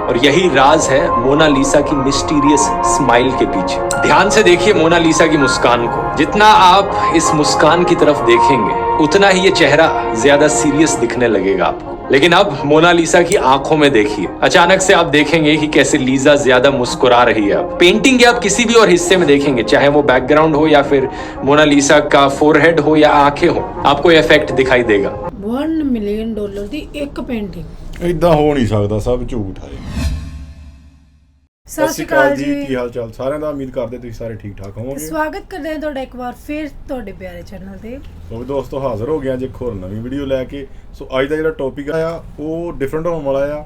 और यही राज है मोनालिसा की मिस्टीरियस स्माइल के पीछे। ध्यान से देखिए मोनालिसा की मुस्कान को। जितना आप इस मुस्कान की तरफ देखेंगे उतना ही ये चेहरा ज्यादा सीरियस दिखने लगेगा आपको। लेकिन अब मोनालिसा की आंखों में देखिए, अचानक से आप देखेंगे कि कैसे लीजा ज्यादा मुस्कुरा रही है। अब पेंटिंग के आप किसी भी और हिस्से में देखेंगे, चाहे वो बैकग्राउंड हो या फिर मोनालिसा का फोरहेड हो या आंखें हो, आपको ये इफेक्ट दिखाई देगा। $1 मिलियन ਦੀ ਇੱਕ पेंटिंग ਇਦਾਂ ਹੋ ਨਹੀਂ ਸਕਦਾ, ਸਭ ਝੂਠ ਹੈ। ਸਤਿ ਸ਼੍ਰੀ ਅਕਾਲ ਜੀ, ਕੀ ਹਾਲ ਚਾਲ ਸਾਰਿਆਂ ਦਾ? ਉਮੀਦ ਕਰਦੇ ਤੁਸੀਂ ਸਾਰੇ ਠੀਕ ਠਾਕ ਹੋਵੋਗੇ। ਸਵਾਗਤ ਕਰਦੇ ਹਾਂ ਤੁਹਾਡਾ ਇੱਕ ਵਾਰ ਫਿਰ ਤੁਹਾਡੇ ਪਿਆਰੇ ਚੈਨਲ ਤੇ। ਸੋ ਦੋਸਤੋ ਹਾਜ਼ਰ ਹੋ ਗਿਆ ਅੱਜ ਇੱਕ ਹੋਰ ਨਵੀਂ ਵੀਡੀਓ ਲੈ ਕੇ। ਸੋ ਅੱਜ ਦਾ ਜਿਹੜਾ ਟੌਪਿਕ ਆ ਉਹ ਡਿਫਰੈਂਟ ਹੋਣ ਵਾਲਾ ਆ।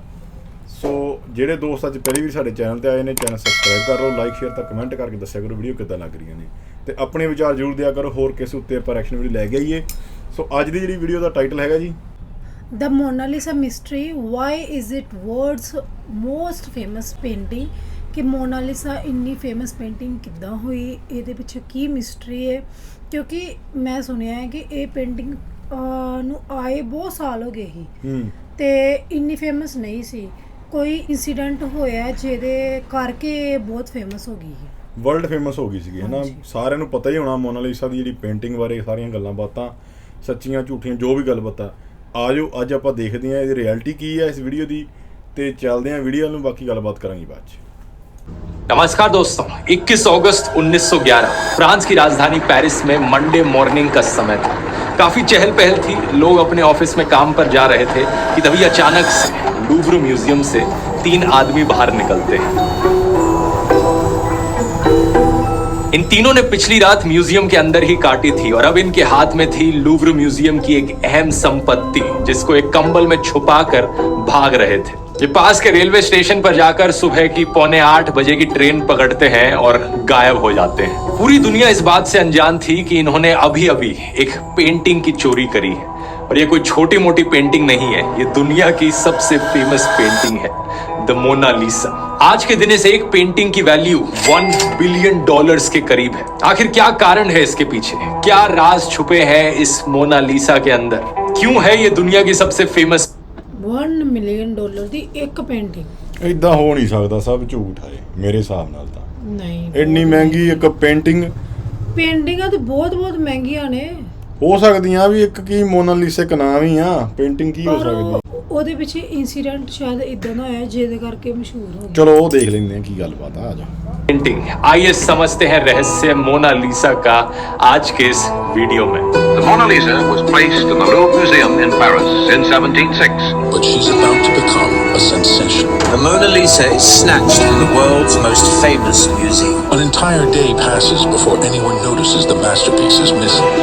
ਸੋ ਜਿਹੜੇ ਦੋਸਤ ਅੱਜ ਪਹਿਲੀ ਵਾਰ ਸਾਡੇ ਚੈਨਲ ਤੇ ਆਏ ਨੇ, ਚੈਨਲ ਸਬਸਕ੍ਰਾਈਬ ਕਰ ਲਓ, ਲਾਈਕ ਸ਼ੇਅਰ ਤਾਂ ਕਮੈਂਟ ਕਰਕੇ ਦੱਸਿਆ ਕਰੋ ਵੀਡੀਓ ਕਿੱਦਾਂ ਲੱਗ ਰਹੀਆਂ ਨੇ, ਤੇ ਆਪਣੇ ਵਿਚਾਰ ਜ਼ਰੂਰ ਦਿਆ ਕਰੋ ਹੋਰ ਕਿਸ ਉੱਤੇ ਆਪਾਂ ਐਕਸ਼ਨ ਵੀਡੀਓ ਲੈ ਕੇ ਆਈਏ। ਸੋ ਅੱਜ ਦੀ ਜਿਹੜੀ ਵੀਡੀਓ ਦਾ ਟਾਈਟਲ ਹੈਗਾ ਜੀ The Mona Lisa Mystery, why is it world's most famous painting? ਕਿ ਮੋਨਾਲਿਸਾ ਇੰਨੀ ਫੇਮਸ ਪੇਂਟਿੰਗ ਕਿੱਦਾਂ ਹੋਈ, ਇਹਦੇ ਪਿੱਛੇ ਕੀ ਮਿਸਟਰੀ ਹੈ? ਕਿਉਂਕਿ ਮੈਂ ਸੁਣਿਆ ਹੈ ਕਿ ਇਹ ਪੇਂਟਿੰਗ ਨੂੰ ਆਏ ਬਹੁਤ ਸਾਲ ਹੋ ਗਏ ਸੀ ਤੇ ਇੰਨੀ ਫੇਮਸ ਨਹੀਂ ਸੀ। ਕੋਈ ਇਨਸੀਡੈਂਟ ਹੋਇਆ ਜਿਹਦੇ ਕਰਕੇ ਬਹੁਤ ਫੇਮਸ ਹੋ ਗਈ ਹੈ, ਵਰਲਡ ਫੇਮਸ ਹੋ ਗਈ ਸੀਗੀ, ਹੈ ਨਾ। ਸਾਰਿਆਂ ਨੂੰ ਪਤਾ ਹੀ ਹੋਣਾ ਮੋਨਾਲਿਸਾ ਦੀ ਜਿਹੜੀ ਪੇਂਟਿੰਗ ਬਾਰੇ ਸਾਰੀਆਂ ਗੱਲਾਂ ਬਾਤਾਂ, ਸੱਚੀਆਂ ਝੂਠੀਆਂ ਜੋ ਵੀ ਗੱਲਬਾਤਾਂ। ਆ ਜਾਓ ਅੱਜ ਆਪਾਂ ਦੇਖਦੇ ਹਾਂ ਇਹਦੀ ਰਿਐਲਿਟੀ ਕੀ ਹੈ ਇਸ ਵੀਡੀਓ ਦੀ, ਤੇ ਚੱਲਦੇ ਹਾਂ ਵੀਡੀਓ ਨੂੰ, ਬਾਕੀ ਗੱਲਬਾਤ ਕਰਾਂਗੇ ਬਾਅਦ 'ਚ। नमस्कार दोस्तों, 21 अगस्त 1911 फ्रांस की राजधानी पेरिस में मंडे मॉर्निंग का समय था। काफी चहल पहल थी, लोग अपने ऑफिस में काम पर जा रहे थे कि तभी अचानक से लूव्र म्यूजियम से 3 आदमी बाहर निकलते हैं। इन तीनों ने पिछली रात म्यूजियम के अंदर ही काटी थी और अब इनके हाथ में थी लूव्र म्यूजियम की एक अहम संपत्ति, जिसको एक कंबल में छुपाकर भाग रहे थे। ये पास के रेलवे स्टेशन पर जाकर सुबह की 7:45 बजे की ट्रेन पकड़ते हैं और गायब हो जाते हैं। पूरी दुनिया इस बात से अनजान थी कि इन्होंने अभी अभी एक पेंटिंग की चोरी करी है, और ये कोई छोटी मोटी पेंटिंग नहीं है, ये दुनिया की सबसे फेमस पेंटिंग है, द मोनालिसा। आज के दिन इस एक पेंटिंग की वैल्यू $1 बिलियन के करीब है। आखिर क्या कारण है इसके पीछे? क्या राज छुपे हैं इस मोनालिसा के अंदर? क्यों है ये दुनिया की सबसे फेमस? $1 ਮਿਲੀਅਨ ਦੀ ਇੱਕ पेंटिंग ਇਦਾਂ ਹੋ ਨਹੀਂ ਸਕਦਾ, ਸਭ ਝੂਠ ਹੈ ਮੇਰੇ ਹਿਸਾਬ ਨਾਲ ਤਾਂ। ਨਹੀਂ, ਇੰਨੀ ਮਹਿੰਗੀ ਇੱਕ ਪੇਂਟਿੰਗ, ਪੇਂਟਿੰਗਾਂ ਤਾਂ ਬਹੁਤ ਮਹਿੰਗੀਆਂ ਨੇ। ਹੋ ਸਕਦੀਆਂ ਵੀ ਇੱਕ ਕੀ ਮੋਨਾਲਿਸਾ ਇੱਕ ਨਾਮ ਹੀ ਆ, ਪੇਂਟਿੰਗ ਕੀ ਹੋ ਸਕਦੀ। ਉਹਦੇ ਪਿੱਛੇ ਇਨਸੀਡੈਂਟ ਸ਼ਾਇਦ ਇਦਾਂ ਦਾ ਹੋਇਆ ਜਿਹਦੇ ਕਰਕੇ ਮਸ਼ਹੂਰ ਹੋ ਗਿਆ। ਚਲੋ ਉਹ ਦੇਖ ਲੈਂਦੇ ਆ ਕੀ ਗੱਲਬਾਤ ਆ। ਜਾ पेंटिंग, आइए समझते हैं रहस्य मोनालिसा का आज के इस वीडियो में। The Mona Lisa was placed in the Louvre Museum in Paris in 1706. But she's about to become a sensation. The Mona Lisa is snatched from the world's most famous museum. An entire day passes before anyone notices the masterpiece is missing.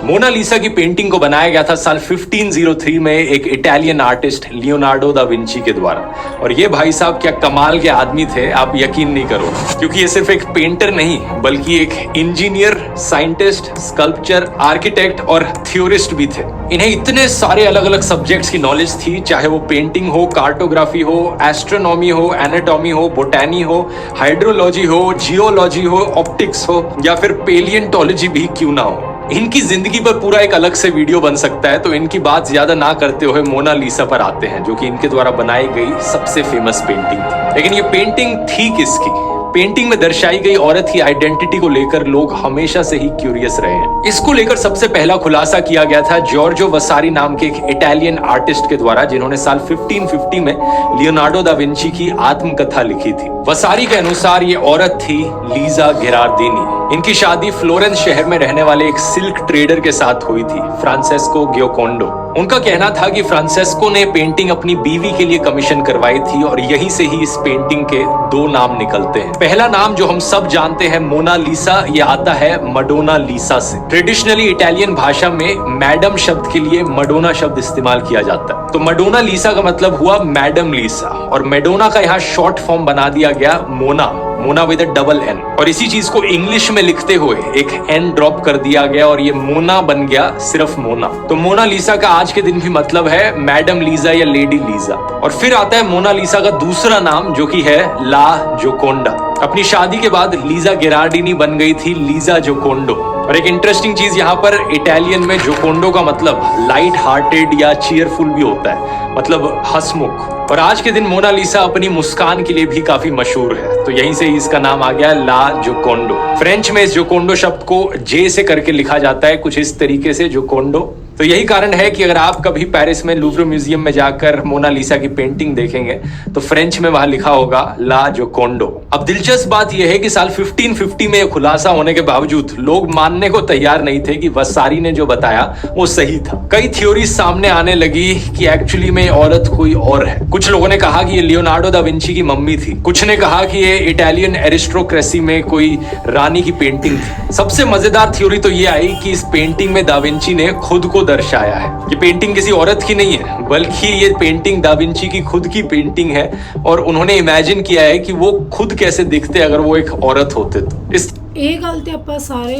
Mona Lisa की painting को बनाया गया था साल 1503 में एक Italian artist Leonardo da Vinci के द्वारा। और ये भाई साहब क्या कमाल के आदमी थे, आप यकीन नहीं करो, क्योंकि ये सिर्फ एक पेंटर नहीं बल्कि एक इंजीनियर, साइंटिस्ट, स्कल्पचर, आर्किटेक्ट और थ्योरिस्ट भी थे। इन्हें इतने सारे अलग अलग सब्जेक्ट्स की नॉलेज थी, चाहे वो पेंटिंग हो, कार्टोग्राफी हो, एस्ट्रोनॉमी हो, एनाटॉमी हो, बोटैनी हो, हाइड्रोलॉजी हो, जियोलॉजी हो, ऑप्टिक्स हो या फिर पेलियंटोलॉजी भी क्यों ना हो। इनकी जिंदगी पर पूरा एक अलग से वीडियो बन सकता है। तो इनकी बात ज्यादा ना करते हुए मोनालिसा पर आते हैं, जो कि इनके द्वारा बनाई गई सबसे फेमस पेंटिंग थी। लेकिन ये पेंटिंग थी किसकी? पेंटिंग में दर्शाई गई औरत की आइडेंटिटी को लेकर लोग हमेशा से ही क्यूरियस रहे हैं। इसको लेकर सबसे पहला खुलासा किया गया था जॉर्जो वसारी नाम के एक इटालियन आर्टिस्ट के द्वारा, जिन्होंने साल 1550 में लियोनार्डो दा विंची की आत्मकथा लिखी थी। वसारी के अनुसार ये औरत थी लीजा गेरार्डिनी। इनकी शादी फ्लोरेंस शहर में रहने वाले एक सिल्क ट्रेडर के साथ हुई थी, फ्रांसेस्को गियोकोंडो। उनका कहना था कि फ्रांसेस्को ने पेंटिंग अपनी बीवी के लिए कमीशन करवाई थी, और यहीं से ही इस पेंटिंग के 2 नाम निकलते हैं। पहला नाम जो हम सब जानते हैं मोनालिसा, ये आता है मडोना लीसा से। ट्रेडिशनली इटालियन भाषा में मैडम शब्द के लिए मडोना शब्द इस्तेमाल किया जाता है, तो मडोना लीसा का मतलब हुआ मैडम लीसा, और मेडोना का यहाँ शॉर्ट फॉर्म बना दिया गया Mona, Mona with double N. और इसी चीज को इंग्लिश में लिखते हुए एक एन ड्रॉप कर दिया गया और ये मोना बन गया सिर्फ मोना। तो मोनालिसा का आज के दिन भी मतलब है मैडम लीजा या लेडी लीजा। और फिर आता है मोनालिसा का दूसरा नाम, जो कि है ला जोकोंडा। अपनी शादी के बाद लीजा गेरार्डिनी बन गई थी लीजा जोकोंडो। और एक इंटरेस्टिंग चीज यहाँ पर इटालियन में जोकोंडो का मतलब लाइट हार्टेड या चीयरफुल भी होता है, मतलब हंसमुख। और आज के दिन मोनालिसा अपनी मुस्कान के लिए भी काफी मशहूर है, तो यहीं से ही इसका नाम आ गया ला जोकोंडो। फ्रेंच में इस जोकोंडो शब्द को जे से करके लिखा जाता है, कुछ इस तरीके से जोकोंडो। तो यही कारण है कि अगर आप कभी पेरिस में लूव्र म्यूजियम में जाकर मोनालिसा की पेंटिंग देखेंगे तो फ्रेंच में वहां लिखा होगा ला जोकोंडो। अब दिलचस्प बात यह है कि साल 1550 में यह खुलासा होने के बावजूद लोग मानने को तैयार नहीं थे कि वसारी ने जो बताया वो सही था। कई थ्योरी सामने आने लगी कि एक्चुअली में औरत कोई और है। कुछ लोगों ने कहा कि ये लियोनार्डो दा विंची की मम्मी थी, कुछ ने कहा कि ये इटालियन एरिस्टोक्रेसी में कोई रानी की पेंटिंग थी। सबसे मजेदार थ्योरी तो ये आई कि इस पेंटिंग में दा विंची ने खुद को दर्शाया है। ये पेंटिंग किसी औरत की नहीं है, बल्कि ये पेंटिंग दा विंची की खुद की पेंटिंग है और उन्होंने इमेजिन किया है कि वो खुद कैसे दिखते अगर वो एक औरत होते। तो इस ਇਹ ਗੱਲ ਤੇ ਆਪਾਂ ਸਾਰੇ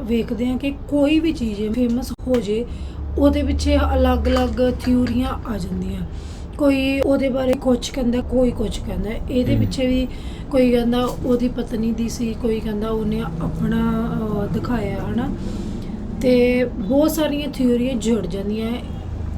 ਵੇਖਦੇ ਹਾਂ ਕਿ ਕੋਈ ਵੀ ਚੀਜ਼ ਫੇਮਸ ਹੋ ਜੇ ਉਹਦੇ ਪਿੱਛੇ ਅਲੱਗ-ਅਲੱਗ ਥਿਊਰੀਆਂ ਆ ਜਾਂਦੀਆਂ। ਕੋਈ ਉਹਦੇ ਬਾਰੇ ਕੁਝ ਕਹਿੰਦਾ, ਕੋਈ ਕੁਝ ਕਹਿੰਦਾ। ਇਹਦੇ ਪਿੱਛੇ ਵੀ ਕੋਈ ਕਹਿੰਦਾ ਉਹਦੀ ਪਤਨੀ ਦੀ ਸੀ, ਕੋਈ ਕਹਿੰਦਾ ਉਹਨੇ ਆਪਣਾ ਦਿਖਾਇਆ, ਹਨਾ। ਤੇ ਬਹੁਤ ਸਾਰੀਆਂ ਥਿਊਰੀਆਂ ਜੁੜ ਜਾਂਦੀਆਂ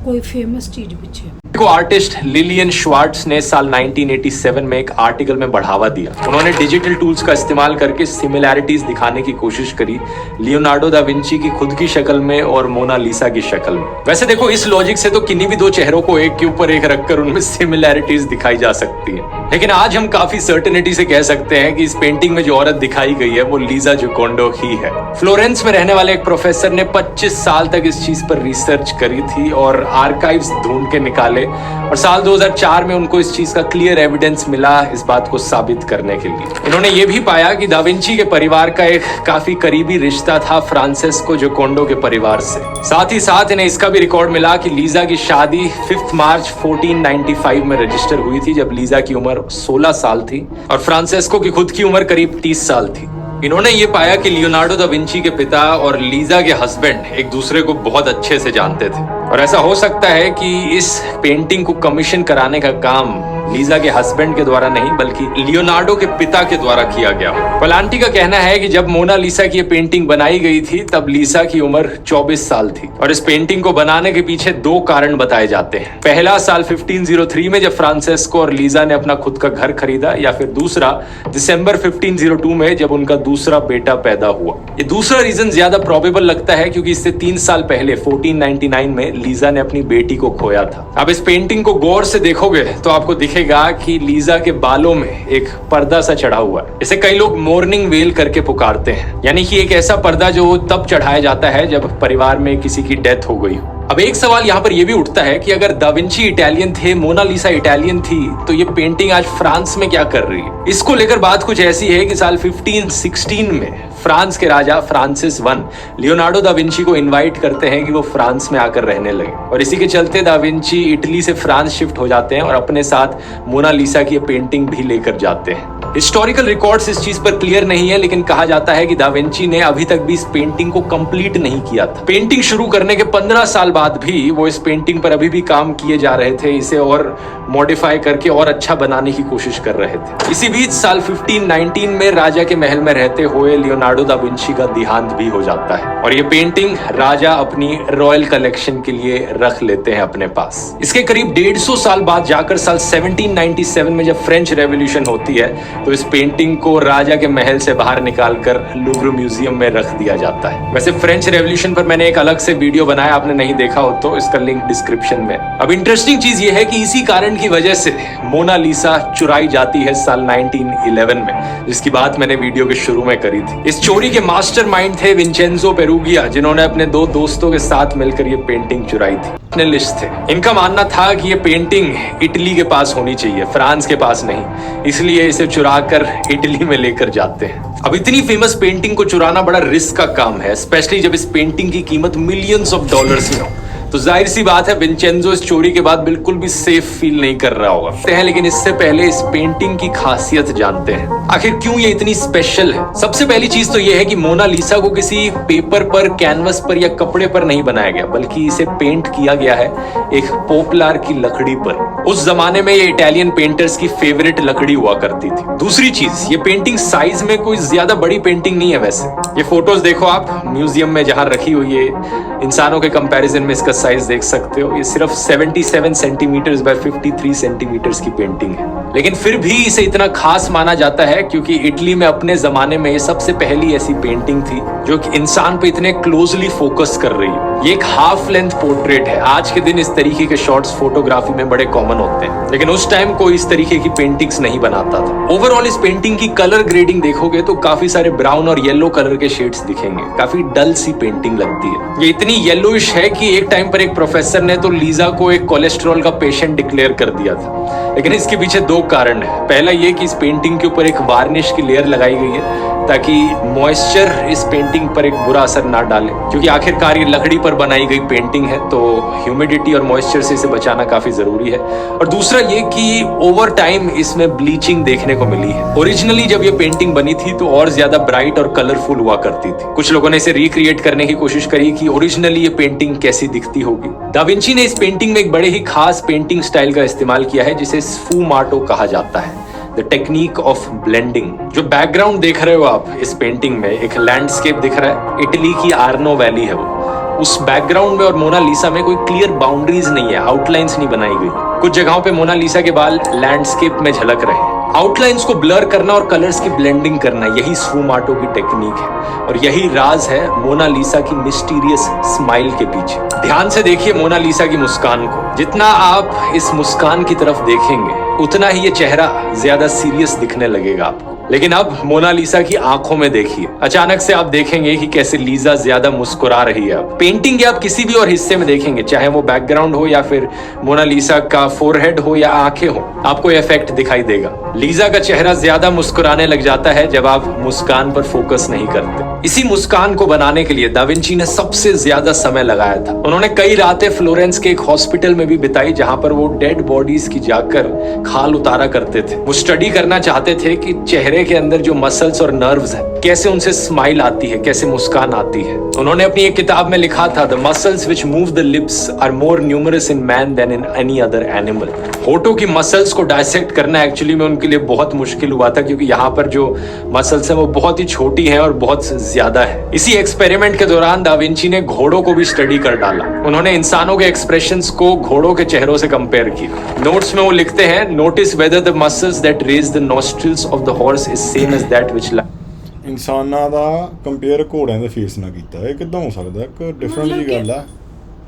कोई फेमस चीज पीछे। को आर्टिस्ट लिलियन श्वार्ट्ज ने साल 1987 में एक आर्टिकल में बढ़ावा दिया। उन्होंने डिजिटल टूल्स का इस्तेमाल करके सिमिलैरिटीज दिखाने की कोशिश करी लियोनार्डो दा विंची की खुद की शक्ल में और मोनालिसा की शक्ल में। वैसे देखो, इस लॉजिक से तो किन्हीं भी दो चेहरों को एक के ऊपर एक रखकर उनमें सिमिलैरिटीज दिखाई जा सकती है, लेकिन आज हम काफी सर्टेनिटी से कह सकते हैं कि इस पेंटिंग में जो औरत दिखाई गई है वो लीजा जोकोंडो ही है। फ्लोरेंस में रहने वाले एक प्रोफेसर ने 25 साल तक इस चीज पर रिसर्च करी थी और आर्काइव्स ढूंढ के निकाले और साल 2004 में उनको इस चीज का क्लियर एविडेंस मिला इस बात को साबित करने के लिए। इन्होंने ये भी पाया कि दा विंची के परिवार का एक काफी करीबी रिश्ता था फ्रांसेस्को जोकोंडो के परिवार से। साथ ही साथ इन्हें इसका भी रिकॉर्ड मिला कि लीजा की शादी 5 मार्च 1495 में रजिस्टर हुई थी, जब लीजा की उम्र 16 साल थी और फ्रांसेस्को की खुद की उम्र करीब 30 साल थी। इन्होंने ये पाया कि लियोनार्डो दा विंची के पिता और लीजा के हस्बैंड एक दूसरे को बहुत अच्छे से जानते थे और ऐसा हो सकता है कि इस पेंटिंग को कमीशन कराने का काम लीजा के हस्बैंड के द्वारा नहीं बल्कि लियोनार्डो के पिता के द्वारा किया गया। पलांटी का कहना है कि जब मोनालिसा की ये पेंटिंग बनाई गई थी तब लीसा की उम्र 24 साल थी और इस पेंटिंग को बनाने के पीछे 2 कारण बताए जाते हैं। पहला साल 1503 में जब फ्रांसेस्को और लीजा ने अपना खुद का घर खरीदा, या फिर दूसरा दिसंबर 1502 में जब उनका दूसरा बेटा पैदा हुआ। ये दूसरा रीजन ज्यादा प्रोबेबल लगता है क्योंकि इससे 3 साल पहले 1499 में लीजा ने अपनी बेटी को खोया था। अब इस पेंटिंग को गौर से देखोगे तो आपको दिखेगा कि लीजा के बालों में एक पर्दा सा चढ़ा हुआ है। इसे कई लोग मॉर्निंग वेल करके पुकारते हैं, यानी कि एक ऐसा पर्दा जो तब चढ़ाया जाता है जब परिवार में किसी की डेथ हो गई हो। अब एक सवाल यहाँ पर यह भी उठता है कि अगर दा विंची इटालियन थे, मोनालिसा इटालियन थी, तो ये पेंटिंग आज फ्रांस में क्या कर रही है? इसको लेकर बात कुछ ऐसी है कि साल 1516 में फ्रांस के राजा Francis I Leonardo da Vinci को इनवाइट करते हैं कि वो फ्रांस में आकर रहने लगे और इसी के चलते दा विंची इटली से फ्रांस शिफ्ट हो जाते हैं और अपने साथ मोनालिसा की पेंटिंग भी लेकर जाते हैं। हिस्टोरिकल रिकॉर्ड्स इस चीज पर क्लियर नहीं है, लेकिन कहा जाता है कि दा विंची ने अभी तक भी इस पेंटिंग को कंप्लीट नहीं किया था। पेंटिंग शुरू करने के 15 साल बाद भी वो इस पेंटिंग पर अभी भी काम किए जा रहे थे, इसे और मॉडिफाई करके और अच्छा बनाने की कोशिश कर रहे थे। इसी बीच साल 1519 में राजा के महल में रहते हुए लियोनार्डो दा विंची का देहांत भी हो जाता है और ये पेंटिंग राजा अपनी रॉयल कलेक्शन के लिए रख लेते हैं अपने पास। इसके करीब 150 साल बाद जाकर साल 1797 में जब फ्रेंच रेवोल्यूशन होती है तो इस पेंटिंग को राजा के महल से बाहर निकालकर लूव्र म्यूजियम में रख दिया जाता है। वैसे फ्रेंच रेवोल्यूशन पर मैंने एक अलग से वीडियो बनाया, आपने नहीं देखा हो तो इसका लिंक डिस्क्रिप्शन में। अब इंटरेस्टिंग चीज ये है कि इसी कारण की वजह से मोनालिसा चुराई जाती है साल 1911 में, जिसकी बात मैंने वीडियो के शुरू में करी थी। इस चोरी के मास्टरमाइंड थे विंचेंजो पेरुगिया, जिन्होंने अपने 2 दोस्तों के साथ मिलकर ये पेंटिंग चुराई थी। थे इनका मानना था कि ये पेंटिंग इटली के पास होनी चाहिए, फ्रांस के पास नहीं, इसलिए इसे चुराकर इटली में लेकर जाते हैं। अब इतनी फेमस पेंटिंग को चुराना बड़ा रिस्क का काम है, स्पेशली जब इस पेंटिंग की कीमत मिलियंस ऑफ डॉलर्स में हो। तो जाहिर सी बात है विंचेंजो इस चोरी के बाद बिल्कुल भी सेफ फील नहीं कर रहा होगा। लेकिन इससे पहले इस पेंटिंग की खासियत जानते हैं, आखिर क्यों ये इतनी स्पेशल है। सबसे पहली चीज तो ये है कि मोनालिसा को किसी पेपर पर, कैनवस पर या कपड़े पर नहीं बनाया गया, बल्कि इसे पेंट किया गया है एक पोपलार की लकड़ी पर। उस जमाने में ये इटालियन पेंटर्स की फेवरेट लकड़ी हुआ करती थी। दूसरी चीज, ये पेंटिंग साइज में कोई ज्यादा बड़ी पेंटिंग नहीं है। वैसे ये फोटोज देखो आप म्यूजियम में जहां रखी हुई है, इंसानों के कंपैरिजन में इसका साइज देख सकते हो। ये सिर्फ 77 सेंटीमीटर्स बाय 53 सेंटीमीटर्स की पेंटिंग है, लेकिन फिर भी इसे इतना खास माना जाता है क्योंकि इटली में अपने जमाने में ये सबसे पहली ऐसी पेंटिंग थी जो कि इंसान पे इतने क्लोजली फोकस कर रही है। ये एक हाफ लेंथ पोर्ट्रेट है। आज के दिन इस तरीके के शॉट्स फोटोग्राफी में बड़े कॉमन होते हैं, लेकिन उस टाइम कोई इस तरीके की पेंटिंग्स नहीं बनाता था। ओवरऑल इस पेंटिंग की कलर ग्रेडिंग देखोगे तो काफी सारे ब्राउन और येलो कलर के शेड्स दिखेंगे। काफी डल सी पेंटिंग लगती है। ये इतनी येलोइश है कि एक टाइम पर एक प्रोफेसर ने तो लीजा को एक कोलेस्ट्रॉल का पेशेंट डिक्लेयर कर दिया था। लेकिन इसके पीछे दो कारण है। पहला ये कि इस पेंटिंग के ऊपर एक वार्निश की लेयर लगाई गई है ताकि मॉइस्चर इस पेंटिंग पर एक बुरा असर ना डाले, क्योंकि आखिरकार ये लकड़ी पर बनाई गई पेंटिंग है तो ह्यूमिडिटी और मॉइस्चर से इसे बचाना काफी जरूरी है। और दूसरा ये कि ओवर टाइम इसमें ब्लीचिंग देखने को मिली है। ओरिजिनली जब ये पेंटिंग बनी थी तो और ज्यादा ब्राइट और कलरफुल हुआ करती थी। कुछ लोगों ने इसे रिक्रिएट करने की कोशिश करी कि ओरिजिनली ये पेंटिंग कैसी दिखती होगी। दा विंची ने इस पेंटिंग में एक बड़े ही खास पेंटिंग स्टाइल का इस्तेमाल किया है जिसे स्फूमाटो कहा जाता है, द टेक्निक ऑफ ब्लेंडिंग। जो बैकग्राउंड देख रहे हो आप इस पेंटिंग में, एक लैंडस्केप दिख रहा है, इटली की आर्नो वैली है वो। उस बैकग्राउंड में और मोनालिसा में कोई क्लियर बाउंड्रीज नहीं है, आउटलाइंस नहीं बनाई गई। कुछ जगहों पे मोनालिसा के बाल लैंडस्केप में झलक रहे हैं। आउटलाइंस को ब्लर करना और कलर्स की ब्लेंडिंग करना, यही स्फूमाटो की टेक्निक है और यही राज है मोनालिसा की मिस्टीरियस स्माइल के पीछे। ध्यान से देखिए मोनालिसा की मुस्कान को। जितना आप इस मुस्कान की तरफ देखेंगे उतना ही ये चेहरा ज्यादा सीरियस दिखने लगेगा आपको। लेकिन अब मोनालिसा की आंखों में देखिए, अचानक से आप देखेंगे कि कैसे लीजा ज्यादा मुस्कुरा रही है। अब पेंटिंग के आप किसी भी और हिस्से में देखेंगे, चाहे वो बैकग्राउंड हो या फिर मोनालिसा का फोरहेड हो या आंखें हो, आपको ये इफेक्ट दिखाई देगा। लीजा का चेहरा ज्यादा मुस्कुराने लग जाता है जब आप मुस्कान पर फोकस नहीं करते। इसी मुस्कान को बनाने के लिए दा विंची ने सबसे ज्यादा समय लगाया था। उन्होंने कई रातें फ्लोरेंस के एक हॉस्पिटल में भी बिताई जहां पर वो डेड बॉडीज की जाकर खाल उतारा करते थे। वो स्टडी करना चाहते थे कि चेहरे के अंदर जो मसल्स और नर्व्स हैं कैसे उनसे स्माइल आती है, कैसे मुस्कान आती है। उन्होंने अपनी एक किताब में लिखा था, the muscles which move the lips are more numerous in man than in any other animal. होठों की मसल्स को डायसेक्ट करना एक्चुअली में उनके लिए बहुत मुश्किल हुआ था, क्योंकि यहाँ पर जो मसल्स हैं वो बहुत ही छोटी हैं और बहुत ज्यादा है। इसी एक्सपेरिमेंट के दौरान दा विंची ने घोड़ों को भी स्टडी कर डाला। उन्होंने इंसानों के एक्सप्रेशंस को घोड़ों के चेहरों से कंपेयर किया। नोट्स में वो लिखते हैं, notice whether the muscles that raise the nostrils of the horse is same as that which ਇਨਸਾਨਾਂ ਦਾ ਕੰਪੇਅਰ ਘੋੜਿਆਂ ਦੇ ਫੇਸ ਨਾਲ ਕੀਤਾ। ਇਹ ਕਿੱਦਾਂ ਹੋ ਸਕਦਾ? ਇੱਕ ਡਿਫਰੈਂਟ ਜੀ ਗੱਲ ਆ।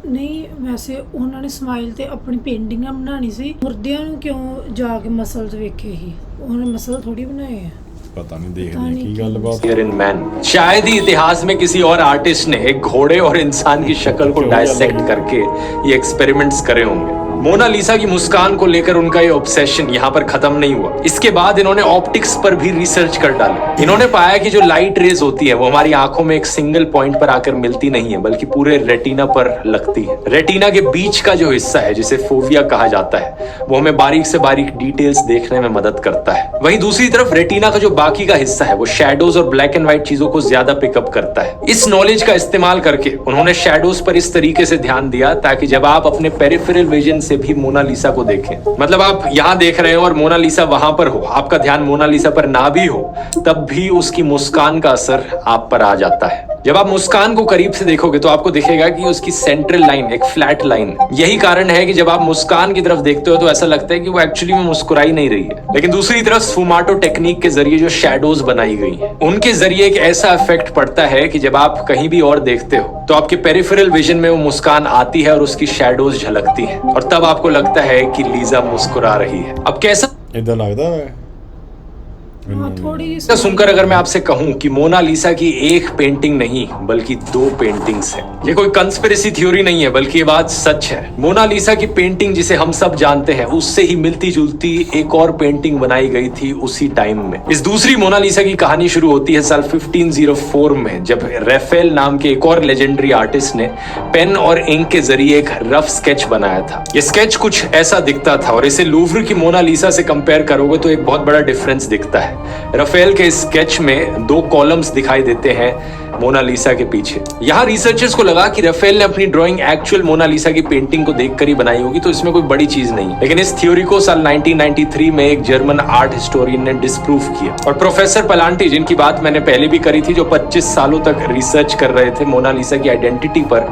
ਨਹੀਂ ਵੈਸੇ ਉਹਨਾਂ ਨੇ ਸਮਾਈਲ ਤੇ ਆਪਣੀ ਪੇਂਟਿੰਗਾਂ ਬਣਾਣੀ ਸੀ, ਮੁਰਦਿਆਂ ਨੂੰ ਕਿਉਂ ਜਾ ਕੇ ਮਸਲਸ ਵੇਖੇ ਹੀ? ਉਹਨੇ ਮਸਲ ਥੋੜੀ ਬਣਾਏ ਆ। पता नहीं, देखते हैं की गलबात। इन मैन शायद ही इतिहास में किसी और आर्टिस्ट ने एक घोड़े और इंसान की शक्ल को डायसेक्ट करके ये एक्सपेरिमेंट्स करे होंगे। मोनालिसा की मुस्कान को लेकर उनका ये ऑब्सेशन यहाँ पर खत्म नहीं हुआ। इसके बाद इन्होंने ऑप्टिक्स पर भी रिसर्च कर डाली। इन्होंने पाया कि जो लाइट रेज होती है वो हमारी आंखों में एक सिंगल पॉइंट पर आकर मिलती नहीं है, बल्कि पूरे रेटिना पर लगती है। रेटिना के बीच का जो हिस्सा है जिसे फोविया कहा जाता है वो हमें बारीक से बारीक डिटेल्स देखने में मदद करता है। वहीं दूसरी तरफ रेटिना का जो बाकी का हिस्सा है वो शैडोज और ब्लैक एंड व्हाइट चीजों को ज्यादा पिकअप करता है। इस नॉलेज का इस्तेमाल करके उन्होंने शैडोज पर इस तरीके से ध्यान दिया ताकि जब आप अपने पेरिफेरल विजन से भी मोनालिसा को देखें, मतलब आप यहाँ देख रहे हो और मोनालिसा वहां पर हो, आपका ध्यान मोनालिसा पर ना भी हो, तब भी उसकी मुस्कान का असर आप पर आ जाता है। जब आप मुस्कान को करीब से देखोगे तो आपको दिखेगा कि उसकी सेंट्रल लाइन एक फ्लैट लाइन है। यही कारण है कि जब आप मुस्कान की तरफ देखते हो तो ऐसा लगता है कि वो एक्चुअली में मुस्कुराई नहीं रही है। लेकिन दूसरी तरफ स्फूमाटो टेक्निक के जरिए जो शैडोज बनाई गई हैं, उनके जरिए एक ऐसा इफेक्ट पड़ता है कि जब आप कहीं भी और देखते हो तो आपके पेरिफेरल विजन में वो मुस्कान आती है और उसकी शैडोज झलकती है और तब आपको लगता है कि लीजा मुस्कुरा रही है। अब कैसा इधर लगता है हाँ थोड़ी इसका सुनकर अगर मैं आपसे कहूं कि मोनालिसा की एक पेंटिंग नहीं बल्कि 2 पेंटिंग्स हैं, ये कोई कंस्पिरेसी थ्योरी नहीं है बल्कि ये बात सच है। मोनालिसा की पेंटिंग जिसे हम सब जानते हैं उससे ही मिलती जुलती एक और पेंटिंग बनाई गई थी उसी टाइम में। इस दूसरी मोनालिसा की कहानी शुरू होती है साल 1504 में, जब राफेल नाम के एक और लेजेंडरी आर्टिस्ट ने पेन और इंक के जरिए एक रफ स्केच बनाया था। ये स्केच कुछ ऐसा दिखता था और इसे लूव्र की मोनालिसा से कंपेयर करोगे तो एक बहुत बड़ा डिफरेंस दिखता है। राफेल के स्केच में 2 कॉलम्स दिखाई देते हैं मोनालिसा के पीछे। यहाँ रिसर्चर्स को लगा कि राफेल ने अपनी ड्राइंग एक्चुअल मोनालिसा की पेंटिंग को देखकर ही बनाई होगी, तो इसमें कोई बड़ी चीज नहीं। लेकिन इस थ्योरी को साल 1993 में एक जर्मन आर्ट हिस्टोरियन ने डिस्प्रूव किया और प्रोफेसर पलांटी, जिनकी बात मैंने पहले भी करी थी, जो 25 सालों तक रिसर्च कर रहे थे मोनालिसा की आइडेंटिटी पर,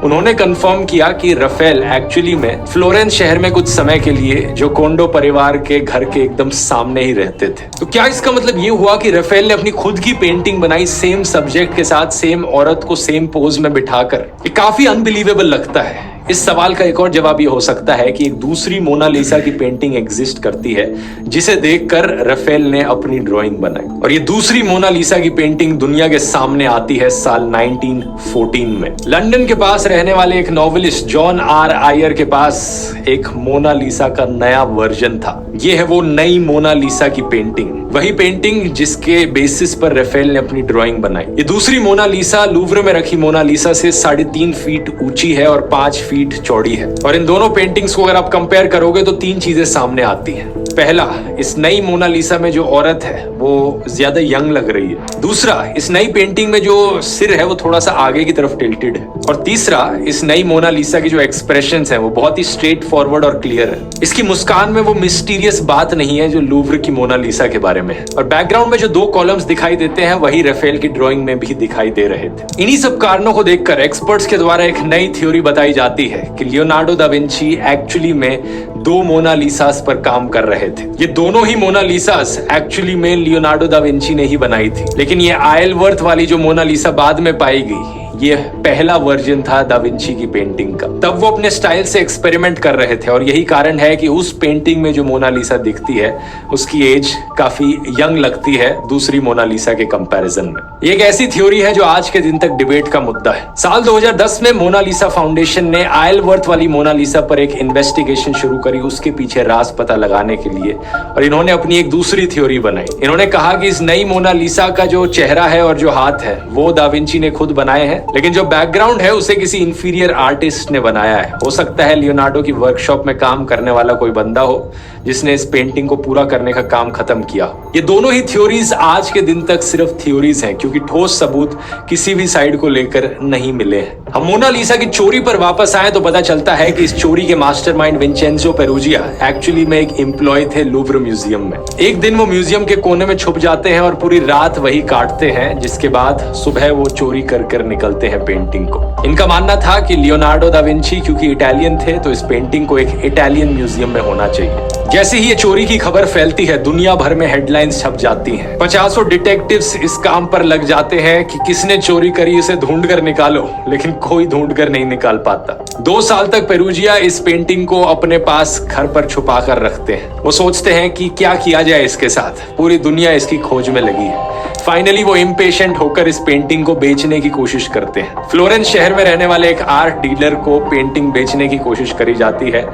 उन्होंने कंफर्म किया कि राफेल एक्चुअली में फ्लोरेंस शहर में कुछ समय के लिए जोकोंडो परिवार के घर के एकदम सामने ही रहते थे। तो क्या इसका मतलब ये हुआ कि राफेल ने अपनी खुद की पेंटिंग बनाई सेम सब्जेक्ट के साथ, सेम औरत को सेम पोज में बिठाकर? ये काफी अनबिलीवेबल लगता है। इस सवाल का एक और जवाब ये हो सकता है कि एक दूसरी मोनालिसा की पेंटिंग एग्जिस्ट करती है जिसे देखकर राफेल ने अपनी ड्राइंग बनाई, और ये दूसरी मोनालिसा की पेंटिंग दुनिया के सामने आती है साल 1914 में। लंदन के पास रहने वाले एक नॉवेलिस्ट जॉन आर आयर के पास एक मोनालिसा का नया वर्जन था। ये है वो नई मोनालिसा की पेंटिंग, वही पेंटिंग जिसके बेसिस पर राफेल ने अपनी ड्राइंग बनाई। ये दूसरी मोनालिसा लूव्र में रखी मोनालिसा से 3.5 फीट ऊंची है और 5 फीट चौड़ी है। और इन दोनों पेंटिंग्स को अगर आप कंपेयर करोगे तो 3 चीजें सामने आती हैं। पहला, इस नई मोनालिसा में जो औरत है वो ज्यादा यंग लग रही है। दूसरा, इस नई पेंटिंग में जो सिर है वो थोड़ा सा आगे की तरफ टिल्टेड है। और तीसरा, इस नई मोनालिसा की जो एक्सप्रेशंस हैं वो बहुत ही स्ट्रेट फॉरवर्ड और क्लियर है। इसकी मुस्कान में वो मिस्टीरियस बात नहीं है जो लूव्र की मोनालिसा के बारे में है। और बैकग्राउंड में जो 2 कॉलम्स दिखाई देते हैं वही राफेल की ड्राइंग में भी दिखाई दे रहे थे। इन्हीं सब कारणों को देखकर एक्सपर्ट्स के द्वारा एक नई थ्योरी बताई जाती है कि लियोनार्डो दा विंची एक्चुअली में 2 मोनालिसास पर काम कर रहे थे। ये दोनों ही मोनालिसास एक्चुअली में लियोनार्डो दा विंची ने ही बनाई थी, लेकिन ये आयलवर्थ वाली जो मोनालिसा बाद में पाई गई, ये पहला वर्जन था दा विंची की पेंटिंग का। तब वो अपने स्टाइल से एक्सपेरिमेंट कर रहे थे और यही कारण है कि उस पेंटिंग में जो मोनालिसा दिखती है उसकी एज काफी यंग लगती है दूसरी मोनालिसा के कंपैरिजन में। ये एक ऐसी थ्योरी है जो आज के दिन तक डिबेट का मुद्दा है। साल 2010 में मोनालिसा फाउंडेशन ने आयलवर्थ वाली मोनालिसा पर एक इन्वेस्टिगेशन शुरू करी उसके पीछे राज पता लगाने के लिए, और इन्होंने अपनी एक दूसरी थ्योरी बनाई। इन्होंने कहा कि इस नई मोनालिसा का जो चेहरा है और जो हाथ है वो दा विंची ने खुद बनाए हैं, लेकिन जो बैकग्राउंड है उसे किसी इंफीरियर आर्टिस्ट ने बनाया है। हो सकता है लियोनार्डो की वर्कशॉप में काम करने वाला कोई बंदा हो जिसने इस पेंटिंग को पूरा करने का काम खत्म किया। ये दोनों ही थ्योरीज आज के दिन तक सिर्फ थ्योरीज हैं, क्योंकि ठोस सबूत किसी भी साइड को लेकर नहीं मिले हैं। हम मोनालिसा की चोरी पर वापस आए तो पता चलता है कि इस चोरी के मास्टरमाइंड विंचेंजो पेरुजिया एक्चुअली में एक एम्प्लॉय थे लूव्र म्यूजियम में। एक दिन वो म्यूजियम के कोने में छुप जाते हैं और पूरी रात वही काटते हैं, जिसके बाद सुबह वो चोरी कर निकलते हैं पेंटिंग को। इनका मानना था कि लियोनार्डो दा विंची क्योंकि इटालियन थे तो इस पेंटिंग को एक इटालियन म्यूजियम में होना चाहिए। जैसे ही ये चोरी की खबर फैलती है दुनिया भर में हेडलाइंस छप जाती हैं। 50 डिटेक्टिव्स इस काम पर लग जाते हैं कि किसने चोरी करी इसे ढूंढ कर निकालो, लेकिन कोई ढूंढ कर नहीं निकाल पाता। 2 साल तक पेरुजिया इस पेंटिंग को अपने पास घर पर छुपा कर रखते हैं। वो सोचते हैं कि क्या किया जाए इसके साथ, पूरी दुनिया इसकी खोज में लगी है। फाइनली वो इम्पेशेंट होकर इस पेंटिंग को बेचने की कोशिश करते हैं। फ्लोरेंस शहर में रहने वाले एक आर्ट डीलर को पेंटिंग बेचने की कोशिश करी जाती है,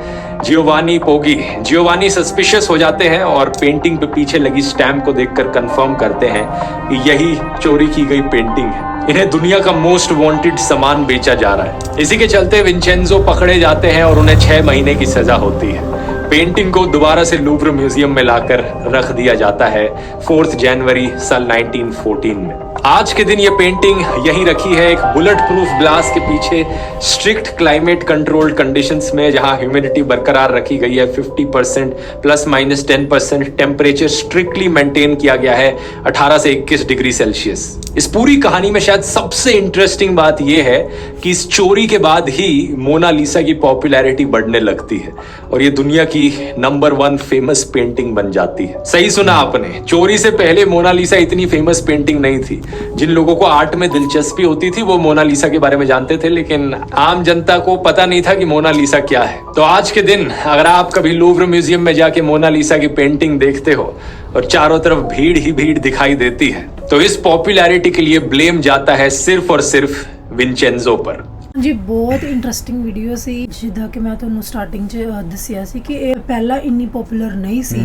जियोवानी पोगी। जियोवानी सस्पिशियस हो जाते हैं और पेंटिंग पे पीछे लगी स्टैम्प को देखकर कंफर्म करते हैं कि यही चोरी की गई पेंटिंग है। इन्हें दुनिया का मोस्ट वांटेड सामान बेचा जा रहा है। इसी के चलते विंचेंजो पकड़े जाते हैं और उन्हें 6 महीने की सजा होती है। पेंटिंग को दोबारा से लूव्र म्यूजियम में लाकर रख दिया जाता है 4 जनवरी साल 1914 में। आज के दिन ये पेंटिंग यहीं रखी है एक बुलेट प्रूफ ग्लास के पीछे, स्ट्रिक्ट क्लाइमेट कंट्रोल्ड कंडीशंस में, जहां ह्यूमिडिटी बरकरार रखी गई है 50% ±10%। टेम्परेचर स्ट्रिक्टली मेंटेन किया गया है 18 से 21 डिग्री सेल्सियस। इस पूरी कहानी में शायद सबसे इंटरेस्टिंग बात यह है कि इस चोरी के बाद ही मोनालिसा की पॉपुलैरिटी बढ़ने लगती है और ये दुनिया की नंबर 1 फेमस पेंटिंग बन जाती है। सही सुना आपने, चोरी से पहले मोनालिसा इतनी फेमस पेंटिंग नहीं थी। जिन लोगों को आर्ट में दिलचस्पी होती थी वो मोनालिसा के बारे में जानते थे, लेकिन आम जनता को पता नहीं था कि मोनालिसा क्या है। तो आज के दिन अगर आप कभी लूव्र म्यूजियम में जाके मोनालिसा की पेंटिंग देखते हो और चारों तरफ भीड़ ही भीड़ दिखाई देती है। तो इस पॉपुलैरिटी के लिए ब्लेम जाता है सिर्फ और सिर्फ विंचेंजो पर। ਜੀ ਬਹੁਤ ਇੰਟਰਸਟਿੰਗ ਵੀਡੀਓ ਸੀ। ਜਿੱਦਾਂ ਕਿ ਮੈਂ ਤੁਹਾਨੂੰ ਸਟਾਰਟਿੰਗ 'ਚ ਦੱਸਿਆ ਸੀ ਕਿ ਇਹ ਪਹਿਲਾਂ ਇੰਨੀ ਪਪੂਲਰ ਨਹੀਂ ਸੀ।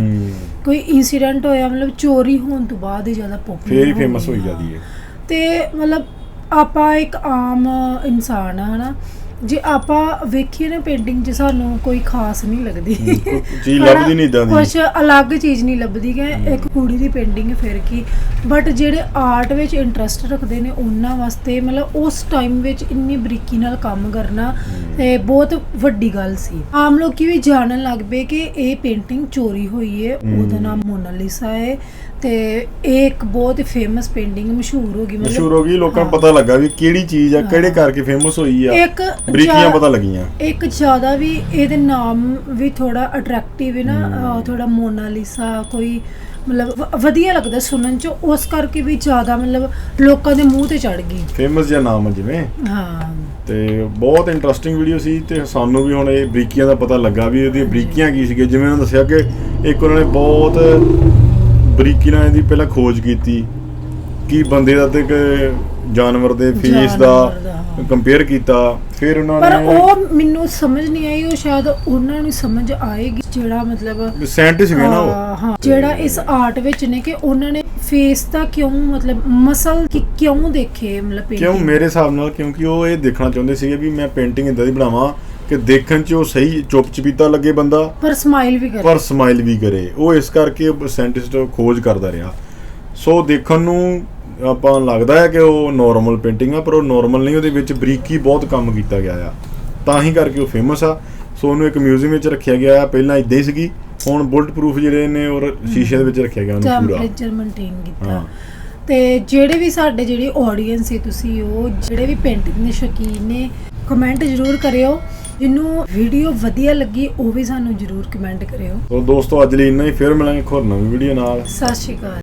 ਕੋਈ ਇਨਸੀਡੈਂਟ ਹੋਇਆ ਮਤਲਬ ਚੋਰੀ ਹੋਣ ਤੋਂ ਬਾਅਦ ਹੀ ਜ਼ਿਆਦਾ ਪਪੂਲਰ ਫੇਰ ਹੀ ਫੇਮਸ ਹੋਈ ਜਾਂਦੀ ਹੈ। ਤੇ ਮਤਲਬ ਆਪਾਂ ਇੱਕ ਆਮ ਇਨਸਾਨ ਆ ਹਨਾ, ਜੇ ਆਪਾਂ ਵੇਖੀਏ ਨਾ ਪੇਂਟਿੰਗ 'ਚ ਸਾਨੂੰ ਕੋਈ ਖਾਸ ਨਹੀਂ ਲੱਗਦੀ, ਚੀਜ਼ ਲੱਭਦੀ ਨਹੀਂ ਇੱਦਾਂ ਦੀ, ਕੁਛ ਅਲੱਗ ਚੀਜ਼ ਨਹੀਂ ਲੱਭਦੀ ਕਿ ਇੱਕ ਕੁੜੀ ਦੀ ਪੇਂਟਿੰਗ ਫਿਰ ਕੀ। ਬਟ ਜਿਹੜੇ ਆਰਟ ਵਿੱਚ ਇੰਟਰਸਟ ਰੱਖਦੇ ਨੇ ਉਹਨਾਂ ਵਾਸਤੇ ਮਤਲਬ ਉਸ ਟਾਈਮ ਵਿੱਚ ਇੰਨੀ ਬਰੀਕੀ ਨਾਲ ਕੰਮ ਕਰਨਾ ਇਹ ਬਹੁਤ ਵੱਡੀ ਗੱਲ ਸੀ। ਆਮ ਲੋਕੀ ਵੀ ਜਾਣਨ ਲੱਗ ਪਏ ਕਿ ਇਹ ਪੇਂਟਿੰਗ ਚੋਰੀ ਹੋਈ ਹੈ। ਉਹਦਾ ਨਾਮ ਮੋਨਾਲੀਸਾ ਹੈ ਤੇ ਇਹ ਇੱਕ ਬਹੁਤ ਫੇਮਸ ਪੇਂਟਿੰਗ ਮਸ਼ਹੂਰ ਹੋ ਗਈ, ਮਸ਼ਹੂਰ ਹੋ ਗਈ। ਲੋਕਾਂ ਨੂੰ ਪਤਾ ਲੱਗਾ ਵੀ ਕਿਹੜੀ ਚੀਜ਼ ਆ, ਕਿਹੜੇ ਕਰਕੇ ਫੇਮਸ ਹੋਈ ਆ, ਇੱਕ ਬਰੀਕੀਆਂ ਪਤਾ ਲੱਗੀਆਂ। ਇੱਕ ਜ਼ਿਆਦਾ ਵੀ ਇਹਦੇ ਨਾਮ ਵੀ ਥੋੜਾ ਅਟਰੈਕਟਿਵ ਹੈ ਨਾ, ਥੋੜਾ ਮੋਨਾਲੀਸਾ ਕੋਈ ਮਤਲਬ ਵਧੀਆ ਲੱਗਦਾ ਸੁਣਨ ਚ, ਉਸ ਕਰਕੇ ਵੀ ਜ਼ਿਆਦਾ ਮਤਲਬ ਲੋਕਾਂ ਦੇ ਮੂੰਹ ਤੇ ਚੜ ਗਈ, ਫੇਮਸ ਜਿਹਾ ਨਾਮ ਆ ਜਿਵੇਂ। ਹਾਂ ਤੇ ਬਹੁਤ ਇੰਟਰਸਟਿੰਗ ਵੀਡੀਓ ਸੀ ਤੇ ਸਾਨੂੰ ਵੀ ਹੁਣ ਇਹ ਬਰੀਕੀਆਂ ਦਾ ਪਤਾ ਲੱਗਾ ਵੀ ਉਹਦੀਆਂ ਬਰੀਕੀਆਂ ਕੀ ਸੀਗੀਆਂ। ਜਿਵੇਂ ਉਹਨਾਂ ਦੱਸਿਆ ਕਿ ਇੱਕ ਉਹਨਾਂ ਨੇ ਬਹੁਤ ਬਰੀਕੀ ਨਾਲ ਇਹਦੀ ਪਹਿਲਾਂ ਖੋਜ ਕੀਤੀ ਕਿ ਬੰਦੇ ਦਾ ਤੇ ਇੱਕ ਜਾਨਵਰ ਦੇ ਫੇਸ ਦਾ ਕੰਪੇਅਰ ਕੀਤਾ। ਫਿਰ ਉਹਨਾਂ ਪਰ ਨੇ ਉਹ ਮੈਨੂੰ ਸਮਝ ਨਹੀਂ ਆਈ, ਉਹ ਸ਼ਾਇਦ ਉਹਨਾਂ ਨੂੰ ਸਮਝ ਆਏਗੀ ਜਿਹੜਾ ਮਤਲਬ ਸਾਇੰਟਿਸਟ ਹੈ ਨਾ ਉਹ। ਹਾਂ ਜਿਹੜਾ ਇਸ ਆਰਟ ਵਿੱਚ ਨੇ ਕਿ ਉਹਨਾਂ ਨੇ ਫੇਸ ਦਾ ਕਿਉਂ ਮਤਲਬ ਮਸਲ ਕਿਉਂ ਦੇਖੇ ਮਤਲਬ ਕਿਉਂ ਮੇਰੇ ਹਿਸਾਬ ਨਾਲ ਕਿਉਂਕਿ ਉਹ ਇਹ ਦੇਖਣਾ ਚਾਹੁੰਦੇ ਸੀਗੇ ਵੀ ਮੈਂ ਪੇਂਟਿੰਗ ਇਦਾਂ ਦੀ ਬਣਾਵਾਂ ਕਿ ਦੇਖਣ 'ਚ ਉਹ ਸਹੀ ਚੁੱਪ ਚਪੀਤਾ ਲੱਗੇ ਬੰਦਾ, ਪਰ ਸਮਾਈਲ ਵੀ ਕਰੇ। ਉਹ ਇਸ ਕਰਕੇ ਸਾਇੰਟਿਸਟ ਖੋਜ ਕਰਦਾ ਰਿਹਾ। ਸੋ ਦੇਖਣ ਨੂੰ ਆਪਾਂ ਲੱਗਦਾ ਹੈ ਕਿ ਉਹ ਨੋਰਮਲ ਪੇਂਟਿੰਗ ਆ, ਪਰ ਉਹ ਨੋਰਮਲ ਨਹੀਂ, ਉਹਦੇ ਵਿੱਚ ਬਰੀਕੀ ਬਹੁਤ ਕੰਮ ਕੀਤਾ ਗਿਆ ਆ, ਤਾਂ ਹੀ ਕਰਕੇ ਉਹ ਫੇਮਸ ਆ। ਸੋ ਉਹਨੂੰ ਇੱਕ ਮਿਊਜ਼ੀਅਮ ਵਿੱਚ ਰੱਖਿਆ ਗਿਆ ਆ। ਪਹਿਲਾਂ ਇਦਾਂ ਹੀ ਸੀਗੀ, ਹੁਣ ਬੁਲਟ ਪ੍ਰੂਫ ਜਿਹੜੇ ਨੇ ਔਰ ਸ਼ੀਸ਼ੇ ਦੇ ਵਿੱਚ ਰੱਖਿਆ ਗਿਆ ਉਹਨੂੰ ਪੂਰਾ ਟੈਂਪਰੇਚਰ ਮੇਨਟੇਨ ਕੀਤਾ। ਤੇ ਜਿਹੜੇ ਵੀ ਸਾਡੇ ਜਿਹੜੀ ਆਡੀਅנס ਹੈ, ਤੁਸੀਂ ਉਹ ਜਿਹੜੇ ਵੀ ਪੇਂਟਿੰਗ ਦੇ ਸ਼ੌਕੀਨ ਨੇ ਕਮੈਂਟ ਜ਼ਰੂਰ ਕਰਿਓ। ਜਿਹਨੂੰ ਵੀਡੀਓ ਵਧੀਆ ਲੱਗੀ ਉਹ ਵੀ ਸਾਨੂੰ ਜ਼ਰੂਰ ਕਮੈਂਟ ਕਰਿਓ। ਸੋ ਦੋਸਤੋ ਅੱਜ ਲਈ ਇੰਨਾ ਹੀ, ਫਿਰ ਮਿਲਾਂਗੇ ਇੱਕ ਹੋਰ ਨਵੀਂ ਵੀਡੀਓ ਨਾਲ। ਸਤਿ ਸ਼੍ਰੀ ਅਕਾਲ।